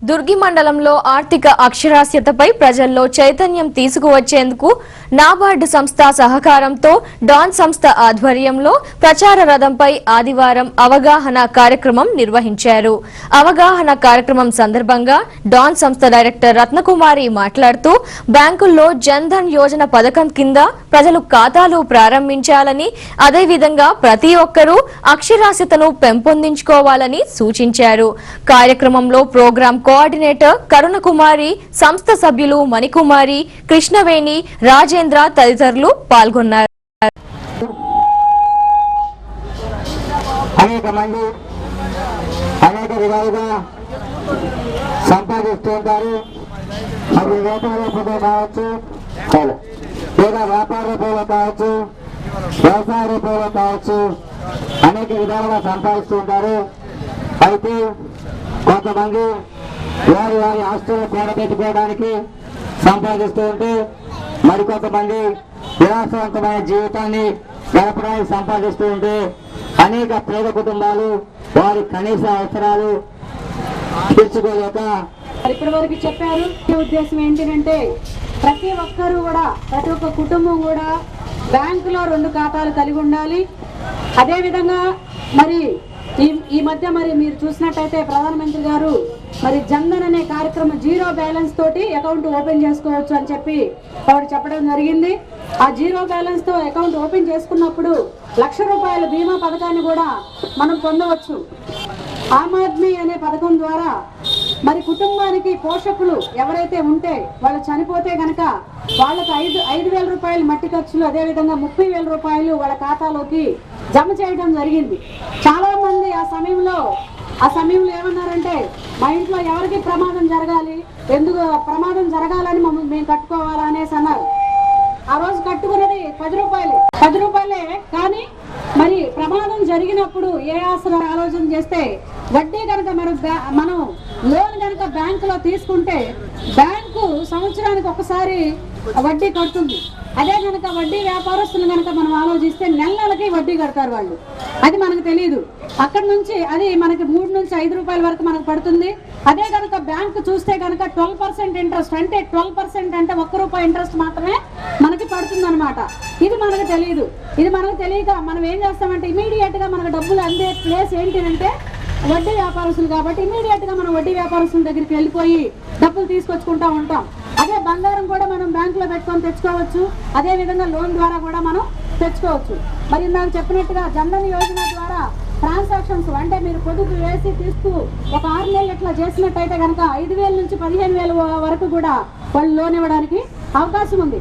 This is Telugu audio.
దుర్గి మండలంలో ఆర్థిక అక్షరాస్యతపై ప్రజల్లో చైతన్యం తీసుకువచ్చేందుకు నాబార్డు సంస్థ సహకారంతో డాన్ సంస్థ ఆధ్వర్యంలో ప్రచార రథంపై ఆదివారం అవగాహన కార్యక్రమం నిర్వహించారు. అవగాహన కార్యక్రమం సందర్భంగా డాన్ సంస్థ డైరెక్టర్ రత్నకుమారి మాట్లాడుతూ బ్యాంకుల్లో జన్ ధన్ యోజన పథకం కింద ప్రజలు ఖాతాలు ప్రారంభించాలని, అదేవిధంగా ప్రతి ఒక్కరూ అక్షరాస్యతను పెంపొందించుకోవాలని సూచించారు. కార్యక్రమంలో ప్రోగ్రాం కోఆర్డినేటర్ కరుణకుమారి, సంస్థ సభ్యులు మణికుమారి, కృష్ణవేణి, రాజేంద్ర తదితరులు పాల్గొన్నారు. అనేక మంది అనేక విధాలుగా సంపాదిస్తూ ఉంటారు. మరి వ్యాపార రూపంలో కావచ్చు, లేదా వ్యాపార రూపంలో కావచ్చు, వ్యవసాయ రూపంలో కావచ్చు, అనేక విధాలుగా సంపాదిస్తూ ఉంటారు. అయితే కొంతమంది వారి వారి ఆస్తులను కూడబెట్టుకోవడానికి సంపాదిస్తూ ఉంటే, మరికొంతమంది విలాసవంతమైన జీవితాన్ని గడపడానికి సంపాదిస్తూ ఉంటే, అనేక పేద కుటుంబాలు వారి కనీస అవసరాలు తీర్చుకోలేక ఇప్పటి వరకు చెప్పారు. ఉద్దేశం ఏంటంటే ప్రతి ఒక్కరూ కూడా, ప్రతి ఒక్క కుటుంబం కూడా బ్యాంకులో 2 ఖాతాలు కలిగి ఉండాలి. అదేవిధంగా మరి ఈ మధ్య మరి మీరు చూసినట్టయితే ప్రధానమంత్రి గారు మరి జన్ ధన్ అనే కార్యక్రమం 0 బ్యాలెన్స్ తోటి అకౌంట్ ఓపెన్ చేసుకోవచ్చు అని చెప్పి ఆవిడ చెప్పడం జరిగింది. ఆ 0 బ్యాలెన్స్ తో అకౌంట్ ఓపెన్ చేసుకున్నప్పుడు ₹1,00,000 బీమా పథకాన్ని కూడా మనం పొందవచ్చు. ఆమ్ ఆద్మీ అనే పథకం ద్వారా మరి కుటుంబానికి పోషకులు ఎవరైతే ఉంటే వాళ్ళు చనిపోతే గనక వాళ్ళకి 5,000 రూపాయలు మట్టి ఖర్చులు, అదేవిధంగా 30,000 రూపాయలు వాళ్ళ ఖాతాలోకి జమ చేయడం జరిగింది. చాలా మంది ఆ సమయంలో ఏమన్నారంటే, మా ఇంట్లో ఎవరికి ప్రమాదం జరగాలి, ఎందుకు ప్రమాదం జరగాలని మేము కట్టుకోవాలా అనేసి అన్నారు. ఆ రోజు కట్టుకున్నది 10 రూపాయలే. కానీ మరి ప్రమాదం జరిగినప్పుడు ఏ ఆలోచన చేస్తే వడ్డీ కనుక మనం లోన్ కనుక బ్యాంకులో తీసుకుంటే బ్యాంకు సంవత్సరానికి ఒకసారి వడ్డీ కడుతుంది. అదే కనుక వడ్డీ వ్యాపారస్తులు కనుక మనం ఆలోచిస్తే నెలకి వడ్డీ కడతారు వాళ్ళు. అది మనకు తెలియదు. అక్కడ నుంచి అది మనకి 3 నుంచి 5 రూపాయల వరకు మనకు పడుతుంది. అదే కనుక బ్యాంకు చూస్తే కనుక 12% ఇంట్రెస్ట్, అంటే 12% అంటే ₹1 ఇంట్రెస్ట్ మాత్రమే మనకి పడుతుంది అనమాట. ఇది మనకు తెలియదు. ఇది మనకు తెలియక మనం ఏం చేస్తామంటే ఇమీడియట్ గా మనకు డబ్బులు అందే ప్లేస్ ఏంటంటే వడ్డీ వ్యాపారస్తులు. కాబట్టి ఇమీడియట్ గా మనం వడ్డీ వ్యాపారస్తుల దగ్గరికి వెళ్ళిపోయి డబ్బులు తీసుకొచ్చుకుంటా ఉంటాం. అదే బంగారం కూడా మనం బ్యాంకులో పెట్టుకొని తెచ్చుకోవచ్చు. అదే విధంగా లోన్ ద్వారా కూడా మనం తెచ్చుకోవచ్చు. మరి నాకు చెప్పినట్టుగా జన్ ధన్ యోజన ద్వారా ట్రాన్సాక్షన్స్ అంటే మీరు పొదుపు వేసి తీస్తూ ఒక 6 నెలలు ఇట్లా చేసినట్టయితే కనుక 5,000 నుంచి 15,000 వరకు కూడా వాళ్ళు లోన్ ఇవ్వడానికి అవకాశం ఉంది.